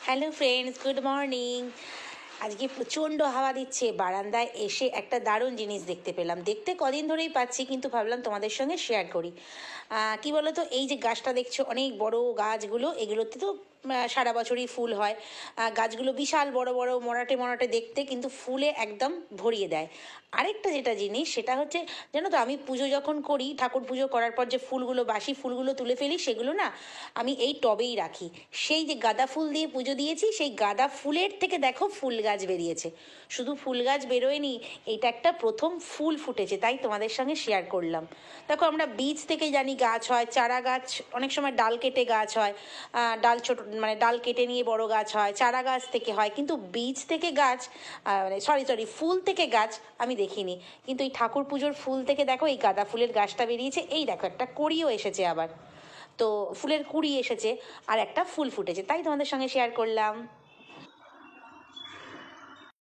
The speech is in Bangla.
Hello friends, good morning. আজকে প্রচণ্ড হাওয়া দিচ্ছে। বারান্দায় এসে একটা দারুণ জিনিস দেখতে পেলাম। দেখতে কদিন ধরেই পাচ্ছি, কিন্তু ভাবলাম তোমাদের সঙ্গে শেয়ার করি। কি বলো তো, এই যে গাছটা দেখছো, অনেক বড় গাছগুলো, এগুলোতে তো সারা বছরই ফুল হয়। গাছগুলো বিশাল বড় বড়, মরাটে মরাটে দেখতে, কিন্তু ফুলে একদম ভরিয়ে দেয়। আরেকটা যেটা জিনিস, সেটা হচ্ছে, জানো তো, আমি পুজো যখন করি, ঠাকুর পুজো করার পর যে ফুলগুলো, বাসি ফুলগুলো তুলে ফেলি, সেগুলো না আমি এই টবেই রাখি। সেই যে গাঁদা ফুল দিয়ে পুজো দিয়েছি, সেই গাঁদা ফুলের থেকে দেখো ফুল গাছ বেরিয়েছে। শুধু ফুল গাছ বেরোয়নি, এইটা একটা প্রথম ফুল ফুটেছে, তাই তোমাদের সঙ্গে শেয়ার করলাম। দেখো, আমরা বীজ থেকে জানি গাছ হয়, চারা গাছ, অনেক সময় ডাল কেটে গাছ হয়, ডাল ছোট মানে ডাল কেটে নিয়ে বড় গাছ হয়, চারা গাছ থেকে হয়, কিন্তু বীজ থেকে গাছ, মানে সরি ফুল থেকে গাছ আমি দেখিনি। কিন্তু এই ঠাকুর পুজোর ফুল থেকে দেখো এই গাঁদা ফুলের গাছটা বেরিয়েছে। এই দেখো, একটা কড়িও এসেছে আবার। তো ফুলের কুড়ি এসেছে আর একটা ফুল ফুটেছে, তাই তোমাদের সঙ্গে শেয়ার করলাম।